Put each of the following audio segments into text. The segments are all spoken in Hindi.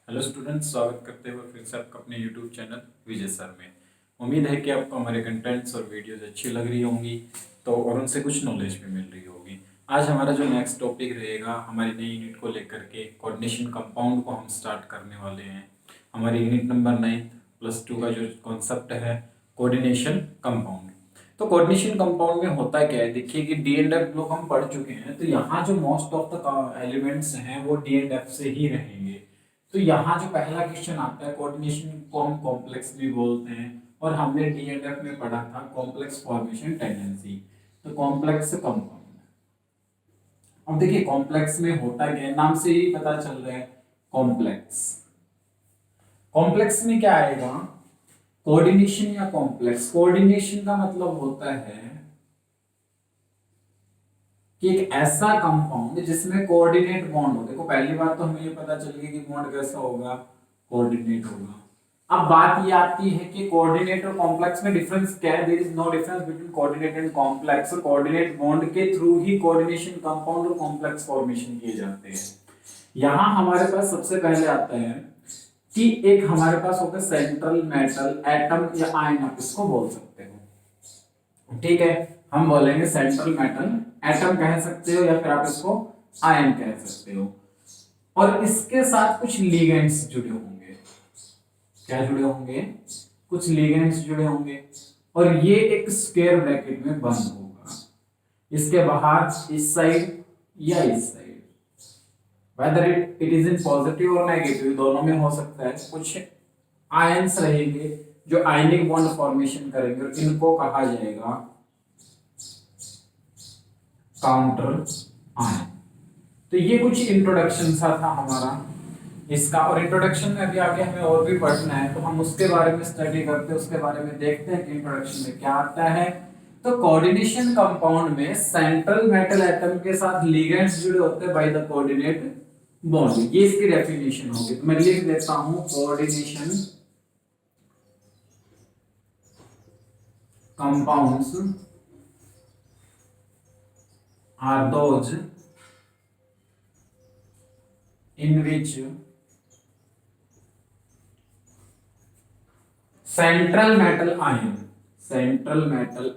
हेलो स्टूडेंट्स, स्वागत करते हुए फिर से आपका अपने यूट्यूब चैनल विजय सर में। उम्मीद है कि आपको हमारे कंटेंट्स और वीडियोस अच्छी लग रही होंगी तो और उनसे कुछ नॉलेज भी मिल रही होगी। आज हमारा जो नेक्स्ट टॉपिक रहेगा हमारी नई यूनिट को लेकर के कोऑर्डिनेशन कंपाउंड को हम स्टार्ट करने वाले हैं। हमारी यूनिट नंबर 9 +2 का जो कॉन्सेप्ट है कोऑर्डिनेशन कंपाउंड। तो कोऑर्डिनेशन कंपाउंड में होता क्या है, देखिए कि डी एंड एफ लोग हम पढ़ चुके हैं, तो यहाँ जो मोस्ट ऑफ द एलिमेंट्स हैं वो डी एंड एफ से ही रहेंगे। तो यहाँ जो पहला क्वेश्चन आता है, कोऑर्डिनेशन को हम कॉम्प्लेक्स भी बोलते हैं और हमने डी एंड एफ में पढ़ा था कॉम्प्लेक्स फॉर्मेशन टेंडेंसी। तो कॉम्प्लेक्स कंपाउंड, अब देखिए कॉम्प्लेक्स में होता क्या है, नाम से ही पता चल रहा है कॉम्प्लेक्स। कॉम्प्लेक्स में क्या आएगा, कोऑर्डिनेशन या कॉम्प्लेक्स। कोऑर्डिनेशन का मतलब होता है कि एक ऐसा कंपाउंड जिसमें कोऑर्डिनेट बॉन्ड हो। देखो पहली बात तो हमें ये पता चल गई कि बॉन्ड कैसा होगा, कोऑर्डिनेट होगा। अब बात ये आती है कि कोऑर्डिनेट और कॉम्प्लेक्स में डिफरेंस क्या है। There is no difference between coordinate and complex. Coordinate bond के थ्रू ही कोऑर्डिनेशन कंपाउंड और कॉम्प्लेक्स फॉर्मेशन किए जाते हैं। यहां हमारे पास सबसे पहले आता है कि एक हमारे पास होगा सेंट्रल मेटल एटम या आयन, आप इसको बोल सकते हो। ठीक है, हम बोलेंगे सेंट्रल मेटल एटम कह सकते हो या फिर आप इसको आयन कह सकते हो। और इसके साथ कुछ लिगेंड्स जुड़े होंगे। क्या जुड़े होंगे, कुछ लिगेंड्स जुड़े होंगे। और ये एक स्क्वायर ब्रैकेट में बंद होगा, इसके बाहर इस साइड या इस side, whether it is in positive और नेगेटिव, दोनों में हो सकता है। कुछ आयंस रहेंगे जो आयनिक बॉन्ड फॉर्मेशन करेंगे और इनको कहा जाएगा काउंटर आयन। तो ये कुछ इंट्रोडक्शन सा था हमारा इसका, और इंट्रोडक्शन में अभी आगे हमें और भी पढ़ना है तो हम उसके बारे में स्टडी करते हैं, उसके बारे में देखते हैं कि इंट्रोडक्शन में क्या आता है। तो कोऑर्डिनेशन कंपाउंड में सेंट्रल मेटल एटम के साथ लिगेंड्स जुड़े होते हैं बाय द कोऑर्डिनेट बॉन्ड। ये इसकी डेफिनेशन होगी, तो मैं लिख देता हूं coordination compounds are those in which central metal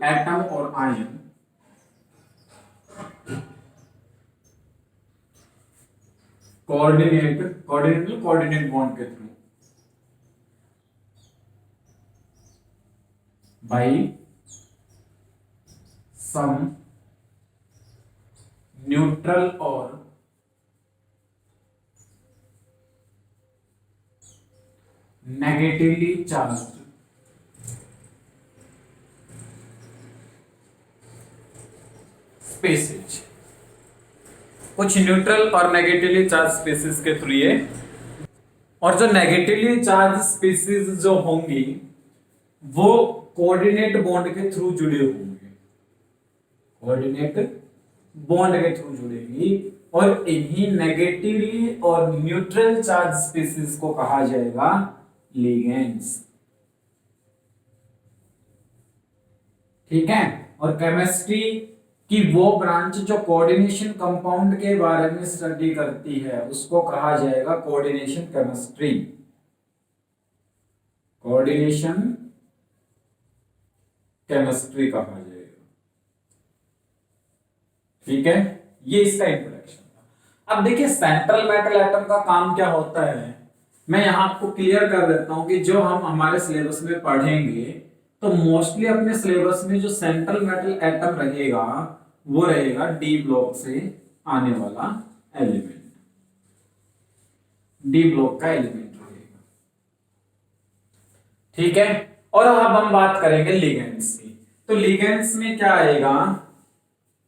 atom और ion कोऑर्डिनेट बॉन्ड के थ्रू बाय सम न्यूट्रल और नेगेटिवली चार्ज्ड स्पेसेज। कुछ न्यूट्रल और नेगेटिवली चार्ज स्पेसेस के थ्रू ये, और जो नेगेटिवली चार्ज स्पेसेस जो होंगी वो कोऑर्डिनेट बॉन्ड के थ्रू जुड़े होंगे, कोऑर्डिनेट बॉन्ड के थ्रू जुड़ेगी। और इन्हीं नेगेटिवली और न्यूट्रल चार्ज स्पीसीज को कहा जाएगा लिगेंड्स। ठीक है, और केमिस्ट्री की वो ब्रांच जो कोऑर्डिनेशन कंपाउंड के बारे में स्टडी करती है उसको कहा जाएगा कोऑर्डिनेशन केमिस्ट्री। कोऑर्डिनेशन केमिस्ट्री कहा जाएगा। ठीक है, ये इसका इंट्रोडक्शन था। अब देखिए सेंट्रल मेटल एटम का काम क्या होता है, मैं यहां आपको क्लियर कर देता हूं कि जो हम हमारे सिलेबस में पढ़ेंगे तो मोस्टली अपने सिलेबस में जो सेंट्रल मेटल एटम रहेगा वो रहेगा डी ब्लॉक से आने वाला एलिमेंट, डी ब्लॉक का एलिमेंट रहेगा। ठीक है, और अब हम बात करेंगे लिगेंड्स की। तो लिगेंड्स में क्या आएगा,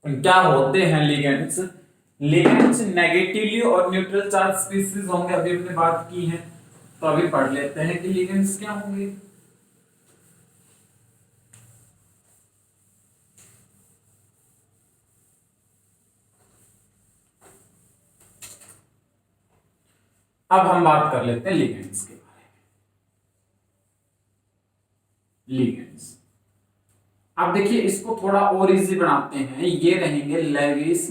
क्या होते हैं लिगेंड्स। लिगेंड्स नेगेटिवली और न्यूट्रल चार्ज स्पीसीज होंगे, अभी हमने बात की है तो अभी पढ़ लेते हैं कि लिगेंड्स क्या होंगे। अब हम बात कर लेते हैं लिगेंड्स के बारे में। लिगेंड्स, अब देखिए इसको थोड़ा और इजी बनाते हैं, ये रहेंगे Lewis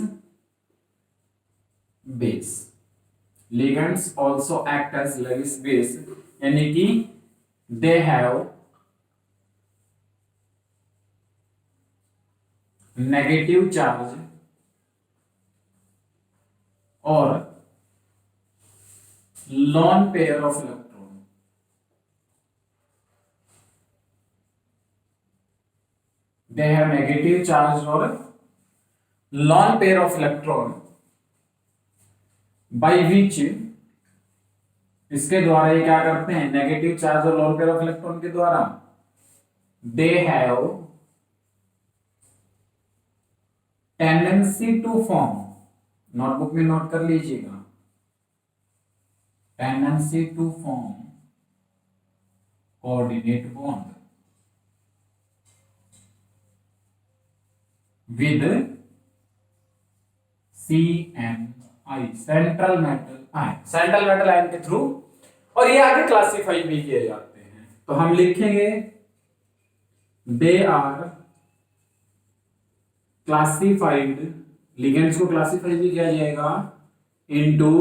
base. Ligands also act as Lewis base, यानी कि दे हैव नेगेटिव चार्ज और lone pair of electron, they have negative charge or lone pair of electron by which, इसके द्वारा ये क्या करते हैं, नेगेटिव चार्ज और लोन पेयर ऑफ इलेक्ट्रॉन के द्वारा they have tendency to form, notebook में नोट कर लीजिएगा, tendency to form coordinate bond with CMI, central metal ion, central metal ion के थ्रू, और ये आगे क्लासिफाई भी किए जाते हैं। तो हम लिखेंगे दे आर क्लासिफाइड, लिगेंड्स को क्लासिफाई भी किया जाएगा इनटू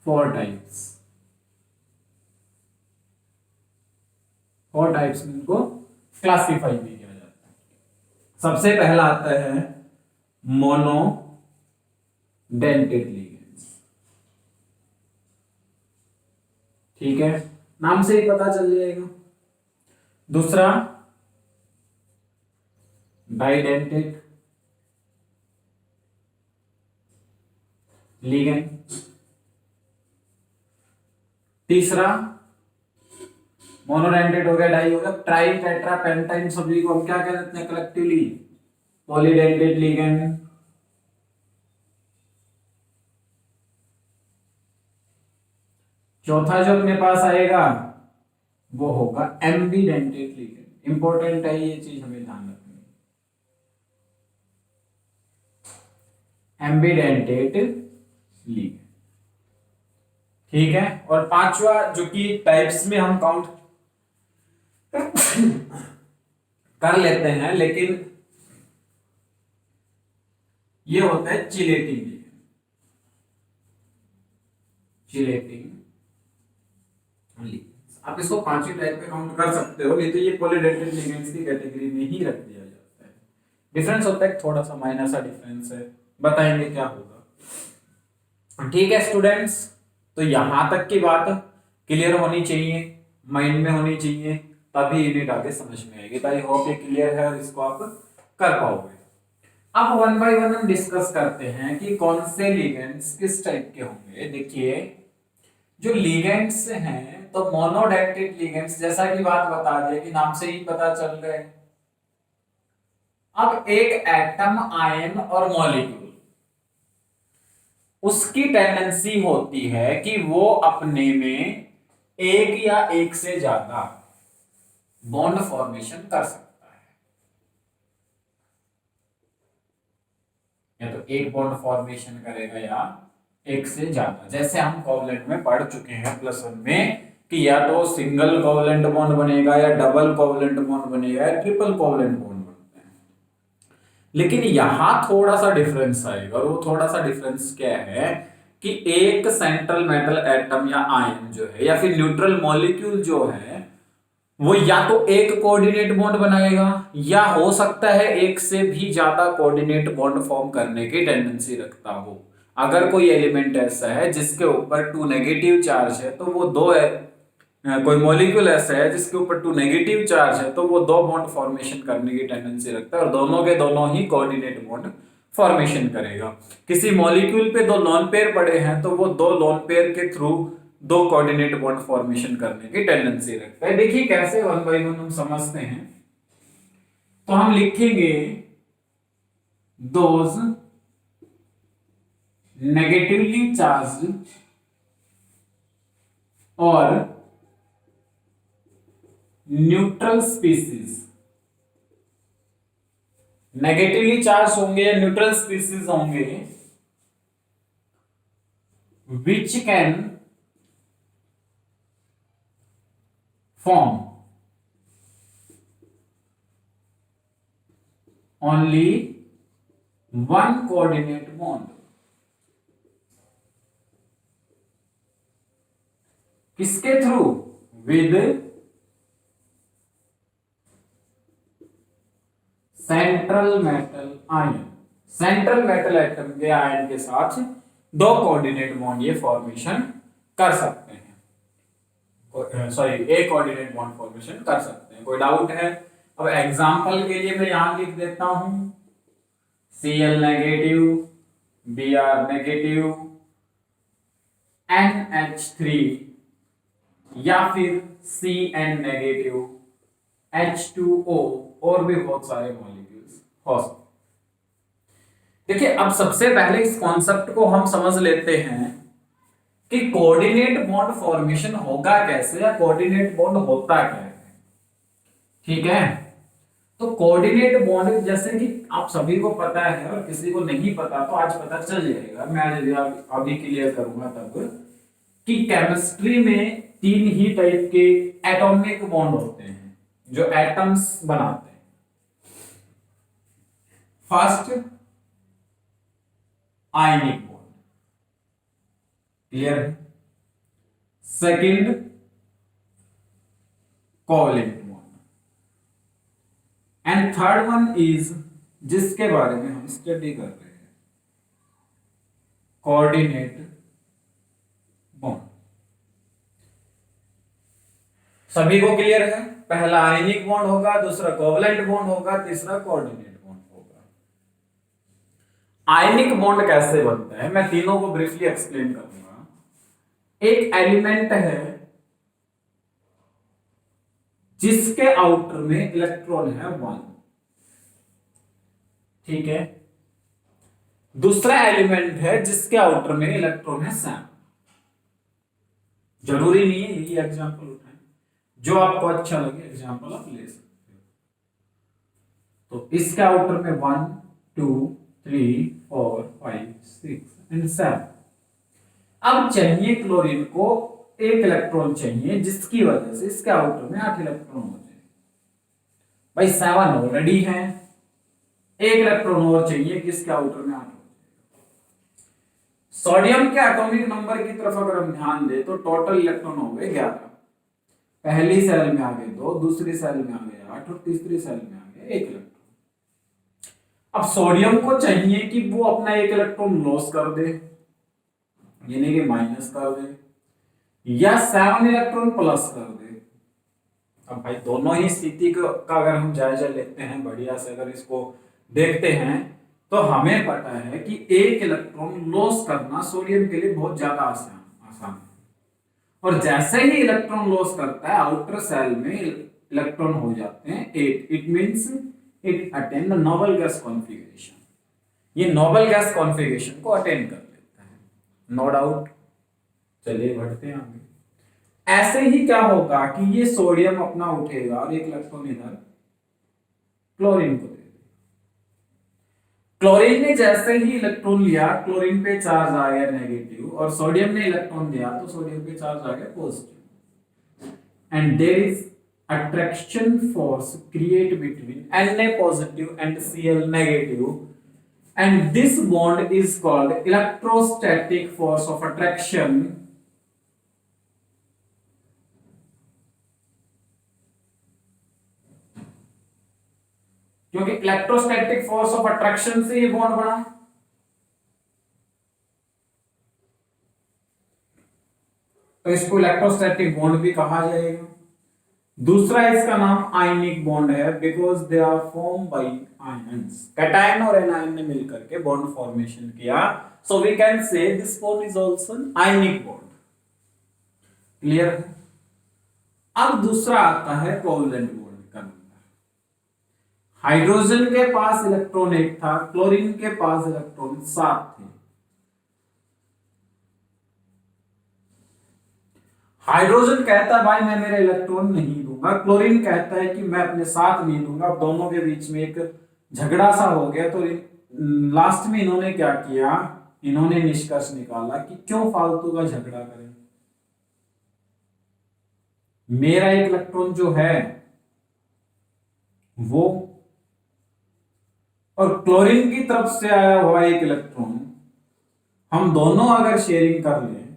4 टाइप्स, 4 टाइप्स में इनको क्लासिफाई भी किया जाता है। सबसे पहला आता है मोनो डेंटेड लिगेंड्स, ठीक है, नाम से ही पता चल जाएगा। दूसरा डाइडेंटेड लिगेंड, तीसरा मोनोडेंटेड हो गया, डाई हो गया, ट्राई टेट्रा पेंटाइन सभी को हम क्या कह देते हैं कलेक्टिवली पॉलीडेंटेड लिगेंड। चौथा जो अपने पास आएगा वो होगा एम्बीडेंटेड लिगेंड, इंपॉर्टेंट है ये चीज हमें ध्यान रखनी, एम्बीडेंटेड लिगेंड, ठीक है। और पांचवा जो कि टाइप्स में हम काउंट कर लेते हैं, लेकिन ये होता है चिलेटिंग लिगेंड, चिलेटिंग लिगेंड। आप इसको पांचवी टाइप पे काउंट कर सकते हो, नहीं तो ये पॉलीडेंटेड लिगेंड्स की कैटेगरी में ही रख दिया जाता है। डिफरेंस होता है थोड़ा सा, माइनर सा डिफरेंस है, बताएंगे क्या होगा, ठीक है स्टूडेंट्स। तो यहां तक की बात क्लियर होनी चाहिए, माइंड में होनी चाहिए, तभी यूनिट आगे समझ में आएगी। तो आई होप ये क्लियर है और इसको आप कर पाओगे। अब वन बाय वन हम डिस्कस करते हैं कि कौन से लिगेंड्स किस टाइप के होंगे। देखिए जो लिगेंड्स हैं तो मोनोडेंटेड लिगेंड्स, जैसा कि बात बता दिया कि नाम से ही पता चल गए। अब एक एटम, आयन और मॉलिक्यूल, उसकी टेंडेंसी होती है कि वो अपने में एक या एक से ज्यादा बॉन्ड फॉर्मेशन कर सकता है, या तो एक बॉन्ड फॉर्मेशन करेगा या एक से ज्यादा। जैसे हम कोवलेंट में पढ़ चुके हैं +1 में कि या तो सिंगल कोवलेंट बॉन्ड बनेगा या डबल कोवलेंट बॉन्ड बनेगा या ट्रिपल कोवलेंट बॉन्ड बनते हैं। लेकिन यहां थोड़ा सा डिफरेंस आएगा, और वो थोड़ा सा डिफरेंस क्या है कि एक सेंट्रल मेटल एटम या आयन जो है, या फिर न्यूट्रल मॉलिक्यूल जो है, वो या तो एक कोऑर्डिनेट बॉन्ड बनाएगा या हो सकता है एक से भी ज्यादा कोऑर्डिनेट बॉन्ड फॉर्म करने की टेंडेंसी रखता हो। अगर कोई एलिमेंट ऐसा है जिसके ऊपर 2 नेगेटिव चार्ज है तो वो दो है, कोई मॉलिक्यूल ऐसा है जिसके ऊपर 2 नेगेटिव चार्ज है तो वो 2 बॉन्ड फॉर्मेशन करने की टेंडेंसी रखता है, और दोनों के दोनों ही कोऑर्डिनेट बॉन्ड फॉर्मेशन करेगा। किसी मॉलिक्यूल पे 2 लोन पेयर पड़े हैं तो वो 2 लोन पेयर के थ्रू 2 कोऑर्डिनेट बॉन्ड फॉर्मेशन करने की टेंडेंसी रखता है। देखिए कैसे वन बाय वन हम समझते हैं। तो हम लिखेंगे दोज नेगेटिवली चार्ज और न्यूट्रल स्पीसीज, नेगेटिवली चार्ज होंगे या न्यूट्रल स्पीसीज होंगे, which can form only one coordinate bond, किसके थ्रू? With central metal ion. Central metal atom के आयन के साथ दो कोऑर्डिनेट बॉन्ड ये फॉर्मेशन कर सकते हैं, सॉरी एक कोऑर्डिनेट बॉन्ड फॉर्मेशन कर सकते हैं। कोई डाउट है? अब एग्जांपल के लिए मैं यहां लिख देता हूं Cl negative, Br negative, NH3 या फिर Cn नेगेटिव, H2O और भी बहुत सारे मॉलिक्यूल्स हो सकते। देखिए अब सबसे पहले इस कॉन्सेप्ट को हम समझ लेते हैं कि कोऑर्डिनेट बॉन्ड फॉर्मेशन होगा कैसे या कोऑर्डिनेट बॉन्ड होता क्या है। ठीक है, तो कोऑर्डिनेट बॉन्ड जैसे कि आप सभी को पता है और किसी को नहीं पता तो आज पता चल जाएगा, मैं आज अभी क्लियर करूंगा तब कि केमिस्ट्री में तीन ही टाइप के एटॉमिक बॉन्ड होते हैं जो एटम्स बनाते हैं। फर्स्ट आयनिक बॉन्ड, क्लियर है? Second covalent bond and third one is जिसके बारे में हम स्टडी कर रहे हैं कोऑर्डिनेट बॉन्ड। सभी को क्लियर है? पहला आयनिक बॉन्ड होगा, दूसरा कोवलेंट बॉन्ड होगा, तीसरा कोऑर्डिनेट बॉन्ड होगा। आयनिक बॉन्ड कैसे बनता है मैं तीनों को ब्रीफली एक्सप्लेन करूंगा। एक एलिमेंट है जिसके आउटर में इलेक्ट्रॉन है 1, ठीक है। दूसरा एलिमेंट है जिसके आउटर में इलेक्ट्रॉन है 7। जरूरी नहीं है यही एग्जांपल उठाएं, जो आपको अच्छा लगे एग्जांपल आप ले सकते हो। तो इसके आउटर में 1 2 3 4 5 6 एंड 7। अब चाहिए क्लोरीन को एक इलेक्ट्रॉन चाहिए जिसकी वजह से इसके आउटर में 8 इलेक्ट्रॉन हो जाए। भाई 7 ऑलरेडी है, एक इलेक्ट्रॉन और चाहिए किसके आउटर में 8 हो जाए। सोडियम के एटॉमिक नंबर की तरफ अगर हम ध्यान दें तो टोटल इलेक्ट्रॉन हो गए 11। पहली सेल में आ गए 2, दूसरी सेल में आ गए 8 और तीसरी सेल में आ गए 1 इलेक्ट्रॉन। अब सोडियम को चाहिए कि वो अपना 1 इलेक्ट्रॉन लॉस कर दे, यानी कि माइनस कर दे, या 7 इलेक्ट्रॉन प्लस कर दे। अब भाई दोनों ही स्थिति का अगर हम जायजा लेते हैं बढ़िया से, अगर इसको देखते हैं तो हमें पता है कि 1 इलेक्ट्रॉन लॉस करना सोडियम के लिए बहुत ज्यादा आसान है। और जैसे ही इलेक्ट्रॉन लॉस करता है आउटर सेल में इलेक्ट्रॉन हो जाते हैं 8। It means it attain the noble gas configuration. ये नोबल गैस कॉन्फ़िगरेशन को अटेन कर लेता है, नो डाउट। चलिए बढ़ते हैं आगे। ऐसे ही क्या होगा कि ये सोडियम अपना उठेगा और 1 इलेक्ट्रॉन इधर क्लोरीन को दे देगा। क्लोरीन ने जैसे ही इलेक्ट्रॉन लिया क्लोरीन पे चार्ज आ गया नेगेटिव, और सोडियम ने इलेक्ट्रॉन दिया तो सोडियम पे चार्ज आ गया positive. And there is attraction force create between Na positive and Cl negative, and this bond is called electrostatic force of attraction. क्योंकि इलेक्ट्रोस्टैटिक फोर्स ऑफ अट्रैक्शन से ये बॉन्ड बना है। तो इसको इलेक्ट्रोस्टैटिक बॉन्ड भी कहा जाएगा। दूसरा इसका नाम आयनिक बॉन्ड है because they are form by ions. Cation और एनायन ने मिलकर के बॉन्ड फॉर्मेशन किया, so we can say this bond is also an ionic bond. Clear है? अब दूसरा आता है कोवलेंट बॉन्ड का नंबर। हाइड्रोजन के पास इलेक्ट्रॉन 1 था, क्लोरीन के पास इलेक्ट्रॉन 7 थे। हाइड्रोजन कहता है भाई मैं मेरे इलेक्ट्रॉन नहीं दूंगा, क्लोरीन कहता है कि मैं अपने साथ नहीं दूंगा। दोनों के बीच में एक झगड़ा सा हो गया। तो लास्ट में इन्होंने क्या किया, इन्होंने निष्कर्ष निकाला कि क्यों फालतू का झगड़ा करें, मेरा एक इलेक्ट्रॉन जो है वो और क्लोरीन की तरफ से आया हुआ एक इलेक्ट्रॉन, हम दोनों अगर शेयरिंग कर लें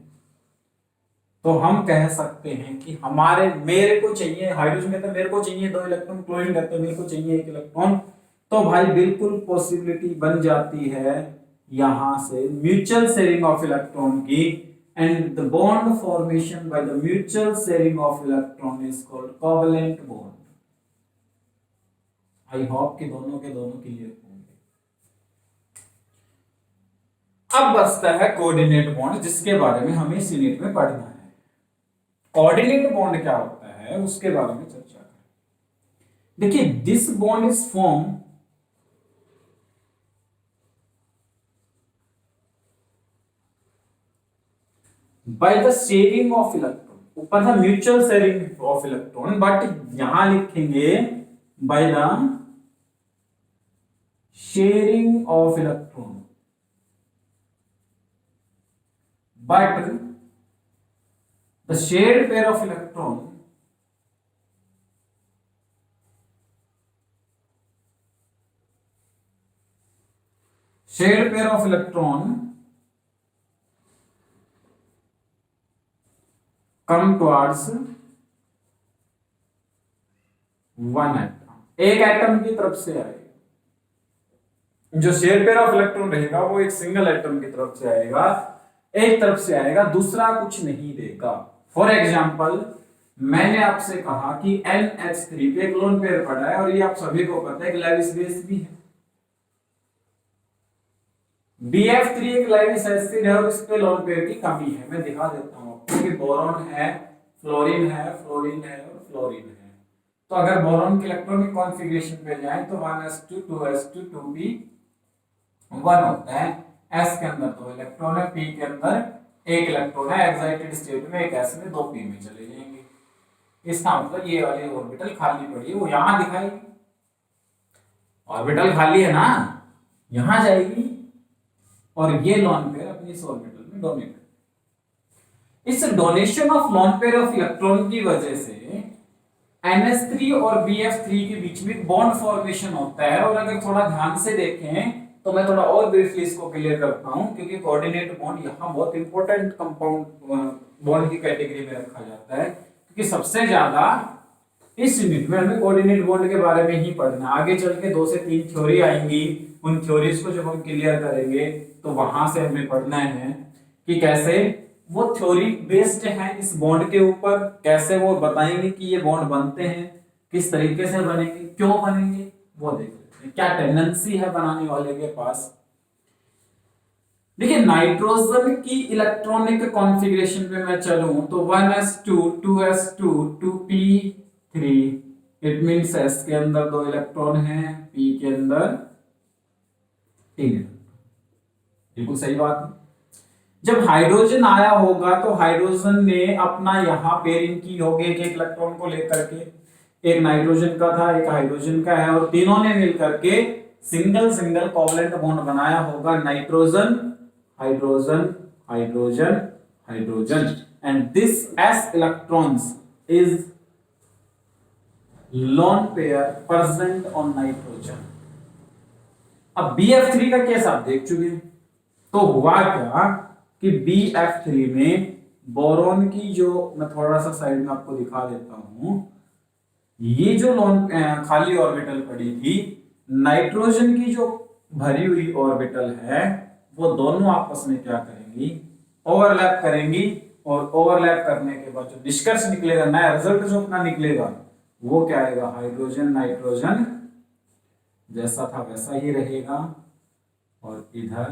तो हम कह सकते हैं कि हमारे मेरे को चाहिए, हाइड्रोजन कहता है मेरे को चाहिए 2 इलेक्ट्रॉन, क्लोरीन कहता है मेरे को चाहिए 1 इलेक्ट्रॉन। तो भाई बिल्कुल पॉसिबिलिटी बन जाती है यहां से म्यूचुअल शेयरिंग ऑफ इलेक्ट्रॉन की, and the bond formation by the mutual sharing of electron is called covalent bond. I hope कि दोनों के दोनों क्लियर होंगे। अब बचता है कोऑर्डिनेट बॉन्ड, जिसके बारे में हमें इस यूनिट में पढ़ना है। कोऑर्डिनेट बॉन्ड क्या होता है उसके बारे में चर्चा करें। देखिए, this bond is form by the sharing of electron. ऊपर था mutual sharing of electron, but यहां लिखेंगे by the sharing of electron, but the shared pair of electron shared pair of electron come towards one atom, एक एटम की तरफ से आएगा। जो शेयर पेयर ऑफ इलेक्ट्रॉन रहेगा वो एक सिंगल एटम की तरफ से आएगा, एक तरफ से आएगा, दूसरा कुछ नहीं देगा। फॉर एग्जाम्पल, मैंने आपसे कहा कि NH3 पे एक लोन पेयर पड़ा है, और ये आप सभी को पता है कि लेविस बेस भी है। BF3 एक लेविस एसिड है और इस पे लोन पेयर की कमी है। मैं दिखा देता हूं आपको कि बोरॉन है, फ्लोरीन है, फ्लोरीन है और फ्लोरीन है। तो अगर बोरॉन के इलेक्ट्रॉनिक कॉन्फ़िगरेशन पे जाएं तो 1s2 2s2 2p1 होता है। s के अंदर 2 इलेक्ट्रॉन है, p के अंदर 1 इलेक्ट्रॉन है। एक्साइटेड स्टेट में एक s में 2 p में चले जाएंगे। इसका मतलब ये वाली ऑर्बिटल खाली पड़ी है, वो यहां दिखाएगी। ऑर्बिटल खाली है ना, यहां जाएगी और ये लोन पेयर अपनी इस ऑर्बिटल में डोनेट। इस donation of loan pair of electron की वजह से NH3 और BF3 के बीच में बॉन्ड फॉर्मेशन होता है। और अगर थोड़ा ध्यान से देखें तो मैं थोड़ा और ब्रीफली इसको क्लियर करता हूं, क्योंकि कोऑर्डिनेट बॉन्ड यहां बहुत इंपॉर्टेंट कंपाउंड बॉन्ड की कैटेगरी में रखा जाता है, क्योंकि सबसे ज्यादा इस यूनिट में हमें कोऑर्डिनेट बॉन्ड के बारे में ही पढ़ना। आगे चल के 2 से 3 थ्योरी आएंगी, उन थ्योरीज को जब हम क्लियर करेंगे तो वहां से हमें पढ़ना है कि कैसे वो थ्योरी बेस्ड है इस बॉन्ड के ऊपर, कैसे वो बताएंगे कि ये बॉन्ड बनते हैं, किस तरीके से बनेंगे, क्यों बनेंगे, वो देख लेते हैं। क्या टेंडेंसी है बनाने वाले के पास। देखिए, नाइट्रोजन की इलेक्ट्रॉनिक कॉन्फ़िगरेशन पे मैं चलूं तो 1s2 2s2 2p3, it means s के अंदर 2 इलेक्ट्रॉन हैं, p के अंदर 3। बिल्कुल सही बात है। जब हाइड्रोजन आया होगा तो हाइड्रोजन ने अपना यहां पेयरिंग की होगी एक इलेक्ट्रॉन को लेकर के। एक नाइट्रोजन का था, एक हाइड्रोजन का है, और तीनों ने मिलकर के सिंगल सिंगल कोवलेंट बॉन्ड बनाया होगा। Nitrogen hydrogen hydrogen hydrogen, and this s electrons is lone pair present on nitrogen। अब BF3 का केस आप देख चुके हैं। तो हुआ क्या कि BF3 में बोरॉन की जो, मैं थोड़ा सा साइड में आपको दिखा देता हूं, ये जो लोन खाली ऑर्बिटल पड़ी थी, नाइट्रोजन की जो भरी हुई ऑर्बिटल है, वो दोनों आपस में क्या करेंगी, ओवरलैप करेंगी। और ओवरलैप करने के बाद जो निष्कर्ष निकलेगा, नया रिजल्ट जो अपना निकलेगा, वो क्या आएगा, हाइड्रोजन नाइट्रोजन जैसा था वैसा ही रहेगा। और इधर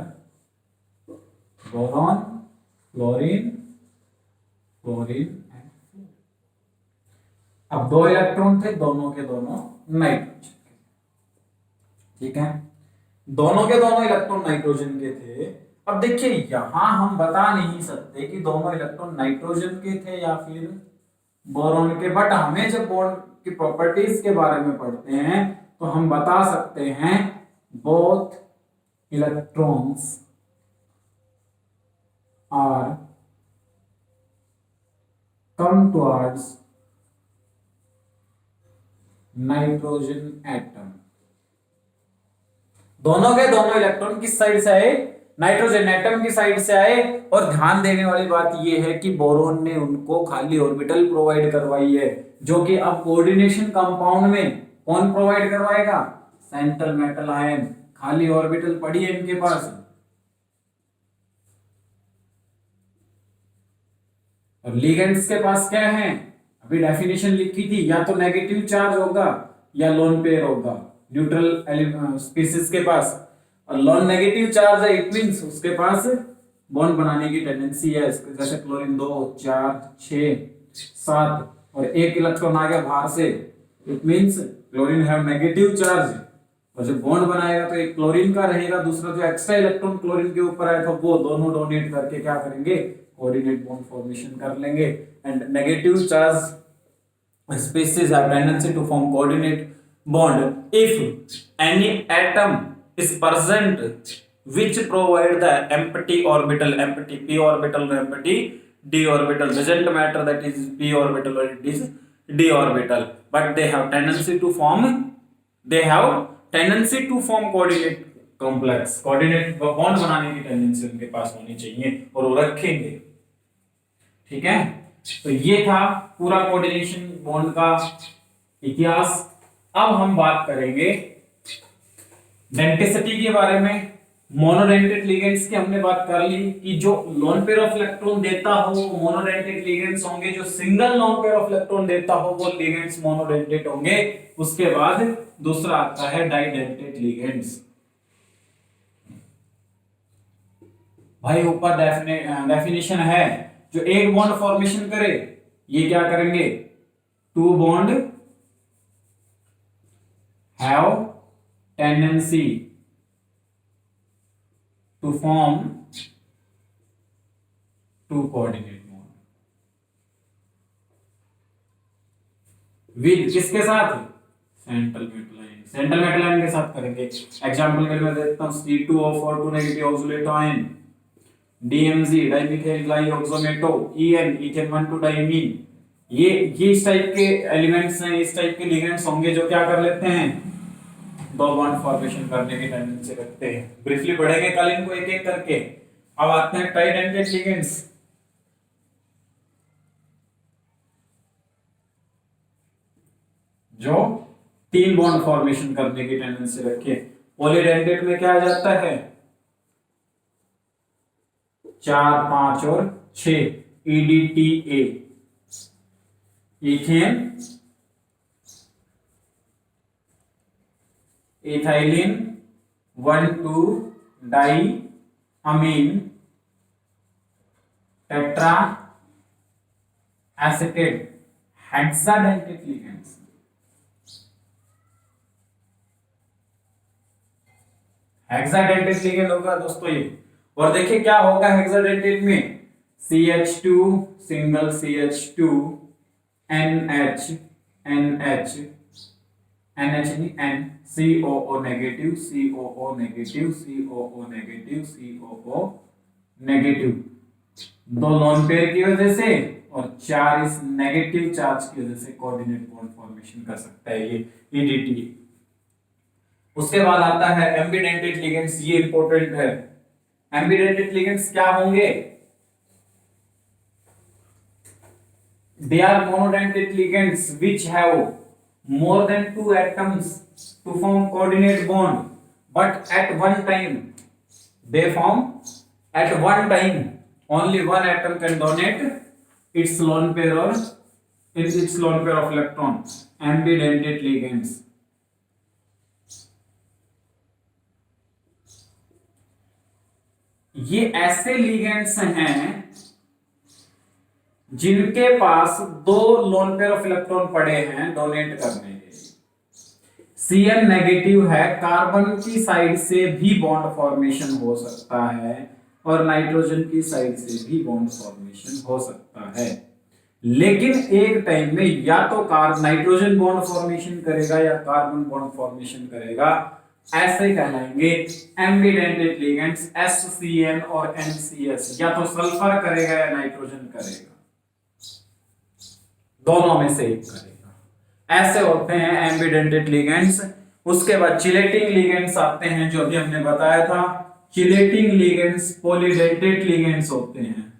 बोरॉन फ्लोरीन फ्लोरीन। अब 2 इलेक्ट्रॉन थे, दोनों के दोनों नाइट्रोजन के, ठीक है, दोनों के दोनों इलेक्ट्रॉन नाइट्रोजन के थे। अब देखिए, यहां हम बता नहीं सकते कि दोनों इलेक्ट्रॉन नाइट्रोजन के थे या फिर बोरॉन के, बट हमें जब बॉन्ड की प्रॉपर्टीज के बारे में पढ़ते हैं तो हम बता सकते हैं both electrons are come towards nitrogen atom. दोनों के दोनों इलेक्ट्रॉन किस साइड से आए, नाइट्रोजन एटम की साइड से आए। और ध्यान देने वाली बात यह है कि बोरोन ने उनको खाली ऑर्बिटल प्रोवाइड करवाई है, जो कि अब कोऑर्डिनेशन कंपाउंड में कौन प्रोवाइड करवाएगा? Central metal ion. खाली ऑर्बिटल पड़ी है इनके पास। और लिगेंड्स के पास क्या है? अभी डेफिनेशन लिखी थी, या तो नेगेटिव चार्ज होगा या लोन पेयर होगा न्यूट्रल स्पीसीज के पास। और लोन नेगेटिव चार्ज है, इट मींस उसके पास बॉन्ड बनाने की टेंडेंसी है, जैसे क्लोरीन 2 4 6 7 और एक इलेक्ट्रॉन आ गया बाहर से, it means chlorine have negative charge. और जब बॉन्ड बनाएगा तो एक क्लोरीन का रहेगा, दूसरा जो एक्स्ट्रा इलेक्ट्रॉन क्लोरीन के ऊपर आया था वो दोनों डोनेट करके क्या करेंगे? कोऑर्डिनेट बॉन्ड फॉर्मेशन कर लेंगे। And negative charge species have tendency to form coordinate bond if any atom is present which provide the empty orbital, empty p orbital or empty d orbital, doesn't matter that is p orbital or it is d orbital, but they have tendency to form coordinate complex, coordinate bond बनाने की टेंडेंसी उनके पास होनी चाहिए और वो रखेंगे। ठीक है, तो ये था पूरा कोऑर्डिनेशन बॉन्ड का इतिहास। अब हम बात करेंगे डेंटिसिटी के बारे में। मोनोडेंटेट लिगेंड्स की हमने बात कर ली कि जो लोन पेयर ऑफ इलेक्ट्रॉन देता हो वो मोनोडेंटेट लिगेंड्स होंगे, जो single loan pair of electron देता हो वो लिगेंड्स मोनोडेंटेट होंगे। उसके बाद दूसरा आता है डाइडेंटेट लिगेंड्स। भाई ऊपर डेफिनेशन है, जो एक बॉन्ड फॉर्मेशन करे ये क्या करेंगे? Two bond have tendency to form two coordinate bond with किसके साथ? Central metal ion. Central metal ion के साथ करेंगे। एग्जांपल के लिए मैं देता हूं C2O4 2 negative oxalate ion, DMZ dimethyl glyoximato, EN ethane 1 2 diamine. ये इस टाइप के एलिमेंट्स हैं, इस टाइप के लिगेंड्स होंगे जो क्या कर लेते हैं? दो बॉन्ड फॉर्मेशन करने की टेंडेंसी रखते हैं। ब्रीफली पढ़ेंगे कल इनको एक एक करके। अब आते हैं ट्राइडेंटेट लिगेंड्स। जो तीन बॉन्ड फॉर्मेशन करने की टेंडेंसी रखे। पॉलीडेंटेट में क्या आ जाता है? 4 5 और 6 EDTA, ethane, ethylene 1 2 di amine, tetra acetate, hexadentate ligands. Hexadentate ligand होगा दोस्तों ये। और देखिए क्या होगा हेक्साडेंटेट में? CH2 single CH2 NH NH NH नहीं N, COO negative COO negative COO negative COO negative, दो लोन पेयर की वजह से और 4 इस नेगेटिव चार्ज की वजह से कोऑर्डिनेट बॉन्ड फॉर्मेशन कर सकता है ये EDTA। उसके बाद आता है एम्बिडेंटेट लिगेंड्स। ये इंपॉर्टेंट है। एम्बिडेंटेट लिगेंड्स क्या होंगे? They are monodentate ligands which have more than 2 atoms to form coordinate bond, but at one time only one atom can donate its lone pair or its lone pair of electron. Ambidentate ligands। ये ऐसे लिगेंड्स हैं जिनके पास दो लोन पेयर ऑफ इलेक्ट्रॉन पड़े हैं डोनेट करने के लिए। Cn नेगेटिव है, कार्बन की साइड से भी बॉन्ड फॉर्मेशन हो सकता है और नाइट्रोजन की साइड से भी बॉन्ड फॉर्मेशन हो सकता है, लेकिन एक टाइम में या तो नाइट्रोजन बॉन्ड फॉर्मेशन करेगा या कार्बन बॉन्ड फॉर्मेशन करेगा। ऐसे कहलाएंगे एम्बिडेंटेट लिगेंड्स। SCN और NCS या तो सल्फर करेगा या नाइट्रोजन करेगा, दोनों में से एक करेगा। ऐसे होते हैं एम्बिडेंटेट लिगेंड्स। उसके बाद चिलेटिंग लिगेंड्स आते हैं, जो अभी हमने बताया था चिलेटिंग लिगेंड्स पॉलीडेंटेट लिगेंड्स होते हैं,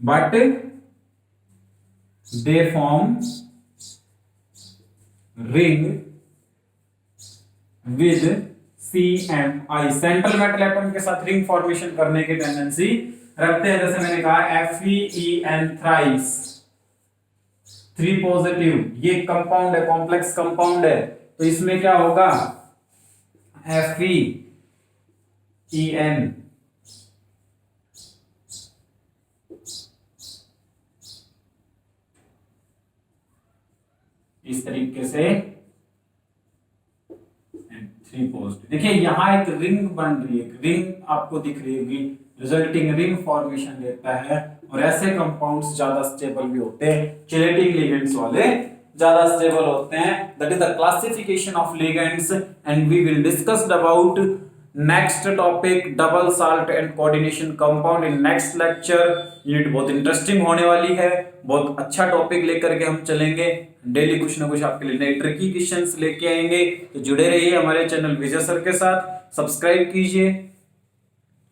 but they form ring with CMI, central metal atom के साथ रिंग फॉर्मेशन करने की टेंडेंसी रखते हैं। जैसे मैंने कहा FeN थ्राइस 3 पॉजिटिव, ये कंपाउंड है, कॉम्प्लेक्स कंपाउंड है, तो इसमें क्या होगा FeN इस तरीके से 3 पॉजिटिव। देखिए यहां एक रिंग बन रही है, एक रिंग आपको दिख रही होगी, रिजल्टिंग रिंग फॉर्मेशन देता है। और ऐसे कंपाउंड्स ज्यादा स्टेबल भी होते हैं, चिलेटिंग लिगेंड्स वाले ज्यादा स्टेबल होते हैं। That is the classification of ligands and we will discussed about next topic double salt and coordination compound in next lecture. Unit बहुत इंटरेस्टिंग होने वाली है, बहुत अच्छा टॉपिक लेकर के हम चलेंगे। डेली कुछ ना कुछ आपके लिए नए ट्रिकी क्वेश्चंस लेके आएंगे, तो जुड़े रहिए हमारे चैनल विजय सर के साथ। सब्सक्राइब कीजिए,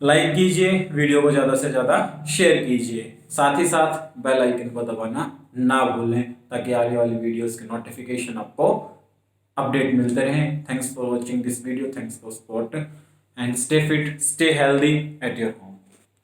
लाइक कीजिए, वीडियो को ज्यादा से ज्यादा शेयर कीजिए, साथ ही साथ बेल आइकन को दबाना ना भूलें ताकि आगे वाली वीडियोस के नोटिफिकेशन आपको अपडेट मिलते रहें। Thanks for watching this video, thanks for support and stay fit, stay healthy at your home.